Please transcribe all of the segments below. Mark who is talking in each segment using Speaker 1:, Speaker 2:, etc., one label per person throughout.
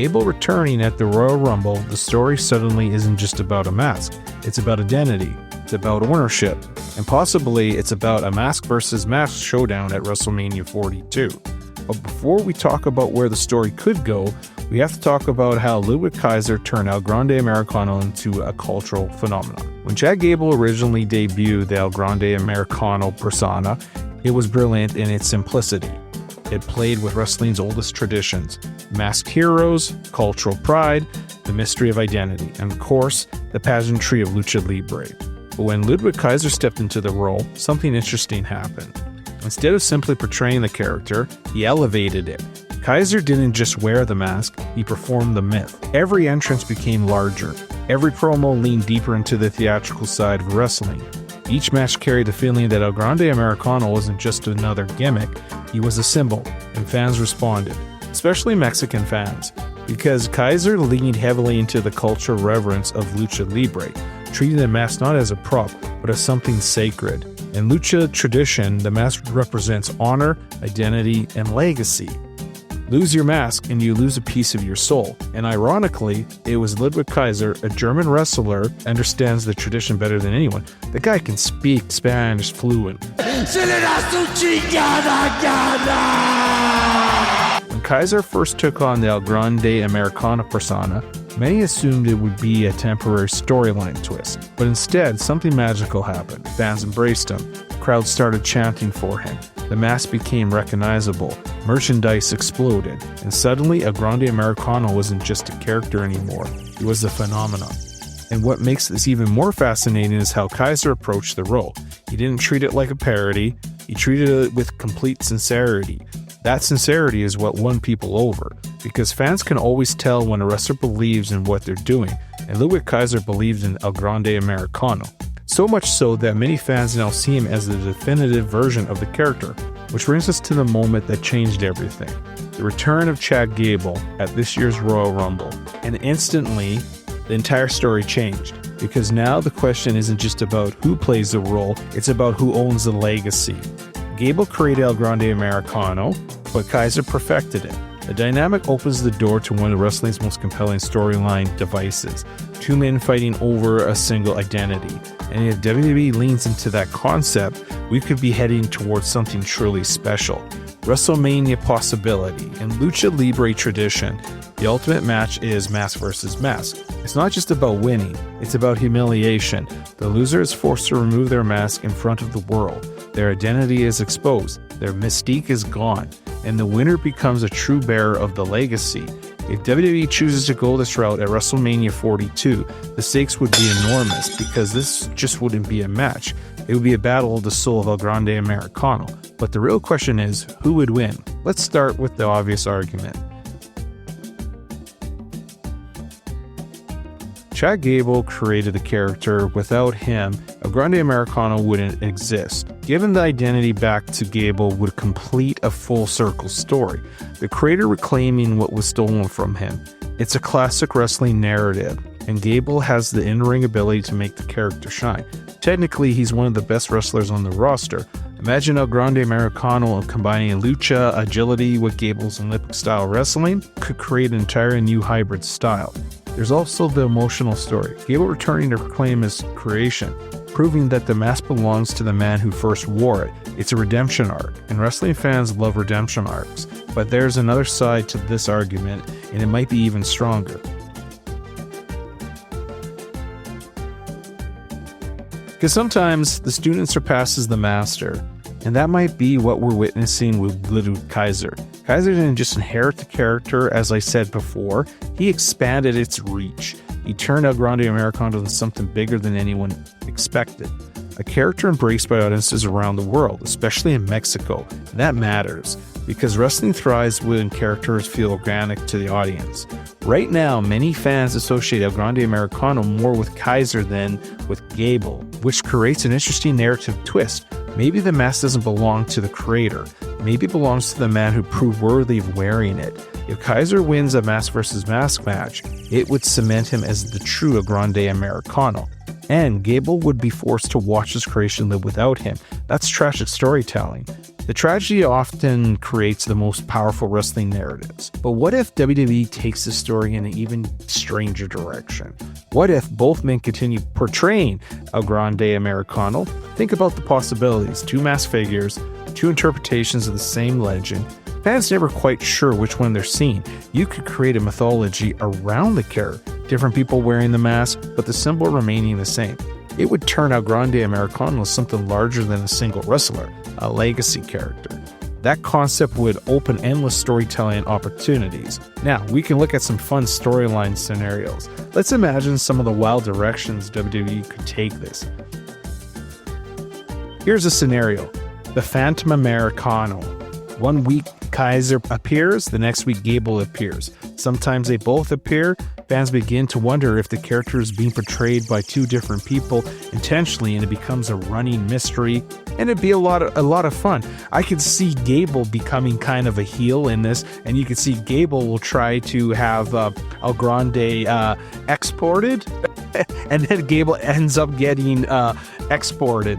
Speaker 1: Gable returning at the Royal Rumble, the story suddenly isn't just about a mask. It's about identity, it's about ownership, and possibly it's about a mask versus mask showdown at WrestleMania 42. But before we talk about where the story could go, we have to talk about how Ludwig Kaiser turned El Grande Americano into a cultural phenomenon. When Chad Gable originally debuted the El Grande Americano persona, it was brilliant in its simplicity. It played with wrestling's oldest traditions: masked heroes, cultural pride, the mystery of identity, and of course, the pageantry of lucha libre. But when Ludwig Kaiser stepped into the role, something interesting happened. Instead of simply portraying the character, he elevated it. Kaiser didn't just wear the mask, he performed the myth. Every entrance became larger. Every promo leaned deeper into the theatrical side of wrestling. Each match carried the feeling that El Grande Americano wasn't just another gimmick, he was a symbol, and fans responded, especially Mexican fans, because Kaiser leaned heavily into the cultural reverence of lucha libre, treating the mask not as a prop, but as something sacred. In lucha tradition, the mask represents honor, identity, and legacy. Lose your mask and you lose a piece of your soul. And ironically, it was Ludwig Kaiser, a German wrestler, understands the tradition better than anyone. The guy can speak Spanish fluent. When Kaiser first took on the El Grande Americano persona, many assumed it would be a temporary storyline twist, but instead, something magical happened. Fans embraced him. Crowds started chanting for him. The mask became recognizable. Merchandise exploded. And suddenly, El Grande Americano wasn't just a character anymore. It was a phenomenon. And what makes this even more fascinating is how Kaiser approached the role. He didn't treat it like a parody. He treated it with complete sincerity. That sincerity is what won people over, because fans can always tell when a wrestler believes in what they're doing, and Ludwig Kaiser believed in El Grande Americano. So much so that many fans now see him as the definitive version of the character, which brings us to the moment that changed everything. The return of Chad Gable at this year's Royal Rumble. And instantly, the entire story changed, because now the question isn't just about who plays the role, it's about who owns the legacy. Gable created El Grande Americano, but Kaiser perfected it. The dynamic opens the door to one of wrestling's most compelling storyline devices, two men fighting over a single identity. And if WWE leans into that concept, we could be heading towards something truly special. WrestleMania possibility. In lucha libre tradition, the ultimate match is mask versus mask. It's not just about winning, it's about humiliation. The loser is forced to remove their mask in front of the world. Their identity is exposed, their mystique is gone, and the winner becomes a true bearer of the legacy. If WWE chooses to go this route at WrestleMania 42, the stakes would be enormous, because this just wouldn't be a match. It would be a battle of the soul of El Grande Americano. But the real question is, who would win? Let's start with the obvious argument. Chad Gable created the character. Without him, El Grande Americano wouldn't exist. Giving the identity back to Gable would complete a full circle story, the creator reclaiming what was stolen from him. It's a classic wrestling narrative, and Gable has the in-ring ability to make the character shine. Technically, he's one of the best wrestlers on the roster. Imagine El Grande Americano combining lucha agility with Gable's Olympic-style wrestling could create an entirely new hybrid style. There's also the emotional story. Gable returning to reclaim his creation, proving that the mask belongs to the man who first wore it. It's a redemption arc, and wrestling fans love redemption arcs. But there's another side to this argument, and it might be even stronger. Because sometimes the student surpasses the master, and that might be what we're witnessing with Ludwig Kaiser. Kaiser didn't just inherit the character, as I said before, he expanded its reach. He turned El Grande Americano into something bigger than anyone expected. A character embraced by audiences around the world, especially in Mexico. And that matters, because wrestling thrives when characters feel organic to the audience. Right now, many fans associate El Grande Americano more with Kaiser than with Gable, which creates an interesting narrative twist. Maybe the mask doesn't belong to the creator. Maybe it belongs to the man who proved worthy of wearing it. If Kaiser wins a mask versus mask match, it would cement him as the true El Grande Americano. And Gable would be forced to watch his creation live without him. That's tragic storytelling. The tragedy often creates the most powerful wrestling narratives. But what if WWE takes the story in an even stranger direction? What if both men continue portraying El Grande Americano? Think about the possibilities. Two masked figures, two interpretations of the same legend. Fans never quite sure which one they're seeing. You could create a mythology around the character. Different people wearing the mask, but the symbol remaining the same. It would turn El Grande Americano into something larger than a single wrestler, a legacy character. That concept would open endless storytelling opportunities. Now, we can look at some fun storyline scenarios. Let's imagine some of the wild directions WWE could take this. Here's a scenario. The Phantom Americano. One week Kaiser appears, the next week Gable appears. Sometimes they both appear. Fans begin to wonder if the character is being portrayed by two different people intentionally, and it becomes a running mystery. And it'd be a lot of fun. I could see Gable becoming kind of a heel in this, and you could see Gable will try to have El Grande exported, and then Gable ends up getting exported.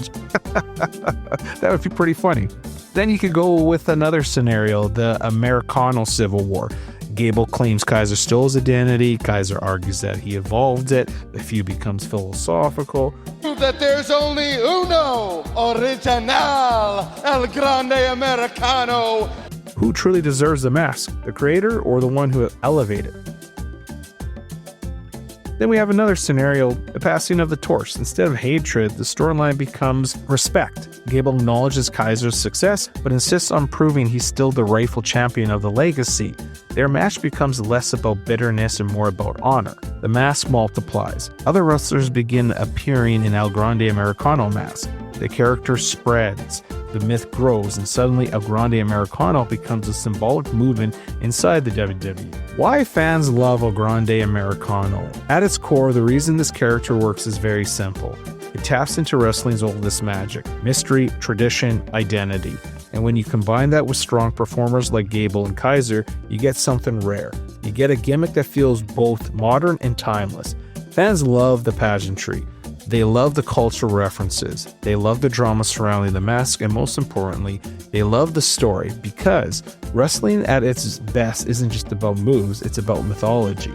Speaker 1: That would be pretty funny. Then you could go with another scenario, the Americano Civil War. Gable claims Kaiser stole his identity. Kaiser argues that he evolved it. The feud becomes philosophical.
Speaker 2: That there's only uno original El Grande Americano.
Speaker 1: Who truly deserves the mask, the creator or the one who elevated it? Then we have another scenario, the passing of the torch. Instead of hatred, the storyline becomes respect. Gable acknowledges Kaiser's success, but insists on proving he's still the rightful champion of the legacy. Their match becomes less about bitterness and more about honor. The mask multiplies. Other wrestlers begin appearing in El Grande Americano mask. The character spreads. The myth grows, and suddenly El Grande Americano becomes a symbolic movement inside the WWE. Why fans love El Grande Americano? At its core, the reason this character works is very simple. It taps into wrestling's oldest magic: mystery, tradition, identity. And when you combine that with strong performers like Gable and Kaiser, you get something rare. You get a gimmick that feels both modern and timeless. Fans love the pageantry. They love the cultural references. They love the drama surrounding the mask, and most importantly, they love the story, because wrestling at its best isn't just about moves, it's about mythology.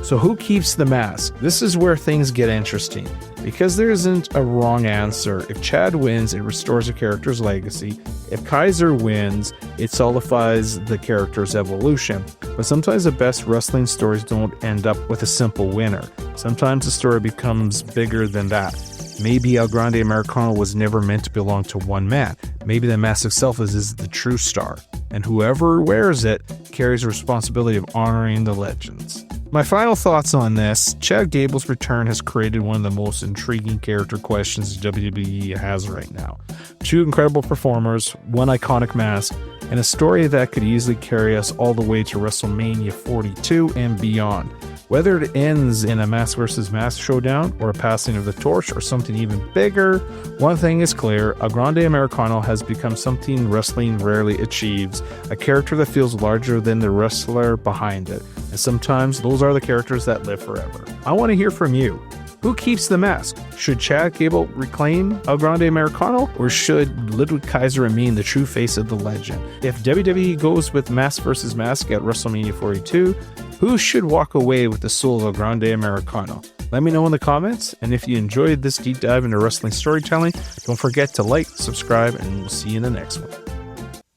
Speaker 1: So who keeps the mask? This is where things get interesting, because there isn't a wrong answer. If Chad wins, it restores a character's legacy. If Kaiser wins, it solidifies the character's evolution. But sometimes the best wrestling stories don't end up with a simple winner. Sometimes the story becomes bigger than that. Maybe El Grande Americano was never meant to belong to one man. Maybe the mask itself is the true star, and whoever wears it carries the responsibility of honoring the legends. My final thoughts on this: Chad Gable's return has created one of the most intriguing character questions WWE has right now. Two incredible performers, one iconic mask, and a story that could easily carry us all the way to WrestleMania 42 and beyond. Whether it ends in a mask versus mask showdown, or a passing of the torch, or something even bigger, one thing is clear: El Grande Americano has become something wrestling rarely achieves, a character that feels larger than the wrestler behind it. And sometimes those are the characters that live forever. I want to hear from you. Who keeps the mask? Should Chad Gable reclaim El Grande Americano, or should Ludwig Kaiser remain the true face of the legend? If WWE goes with mask versus mask at WrestleMania 42, who should walk away with the soul of El Grande Americano? Let me know in the comments, and if you enjoyed this deep dive into wrestling storytelling, don't forget to like, subscribe, and we'll see you in the next one.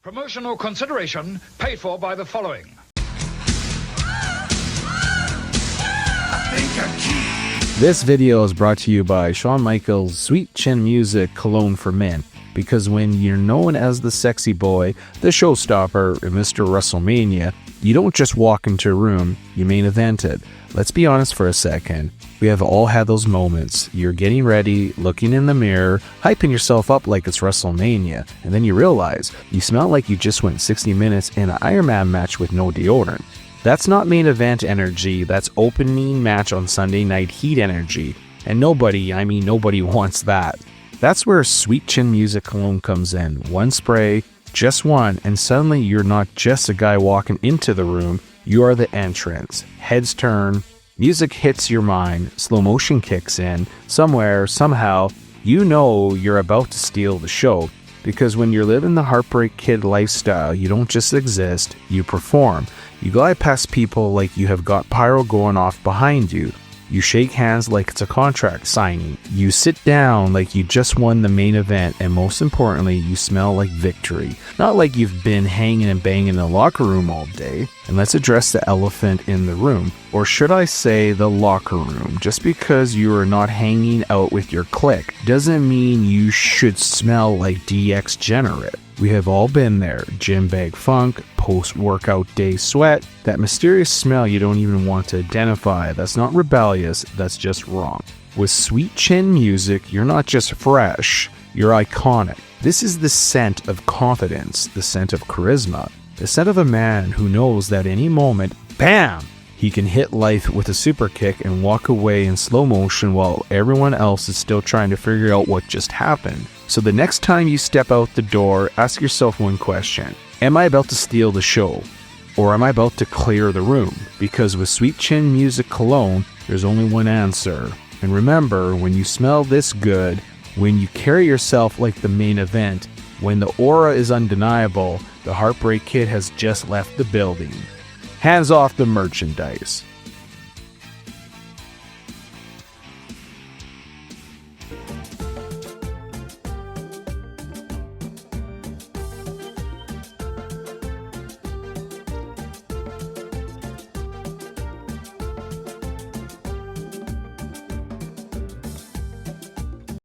Speaker 3: Promotional consideration paid for by the following.
Speaker 1: This video is brought to you by Shawn Michaels' Sweet Chin Music Cologne for Men. Because when you're known as the sexy boy, the showstopper, and Mr. WrestleMania, you don't just walk into a room, you main event it. Let's be honest for a second. We have all had those moments. You're getting ready, looking in the mirror, hyping yourself up like it's WrestleMania, and then you realize you smell like you just went 60 minutes in an Iron Man match with no deodorant. That's not main event energy, that's opening match on Sunday Night Heat energy. And nobody wants that. That's where Sweet Chin Music Cologne comes in. One spray, just one, and suddenly you're not just a guy walking into the room, you are the entrance. Heads turn, music hits your mind, slow motion kicks in, somewhere, somehow, you know you're about to steal the show. Because when you're living the Heartbreak Kid lifestyle, you don't just exist, you perform. You glide past people like you have got pyro going off behind you. You shake hands like it's a contract signing. You sit down like you just won the main event, and most importantly, you smell like victory. Not like you've been hanging and banging in the locker room all day. And let's address the elephant in the room. Or should I say the locker room? Just because you are not hanging out with your clique doesn't mean you should smell like DX Generate. We have all been there. Gym bag funk, post-workout day sweat, that mysterious smell you don't even want to identify. That's not rebellious, that's just wrong. With Sweet Chin music, you're not just fresh, you're iconic. This is the scent of confidence, the scent of charisma, the scent of a man who knows that any moment, bam, he can hit life with a super kick and walk away in slow motion while everyone else is still trying to figure out what just happened. So the next time you step out the door, ask yourself one question. Am I about to steal the show? Or am I about to clear the room? Because with Sweet Chin Music Cologne, there's only one answer. And remember, when you smell this good, when you carry yourself like the main event, when the aura is undeniable, the Heartbreak Kid has just left the building. Hands off the merchandise.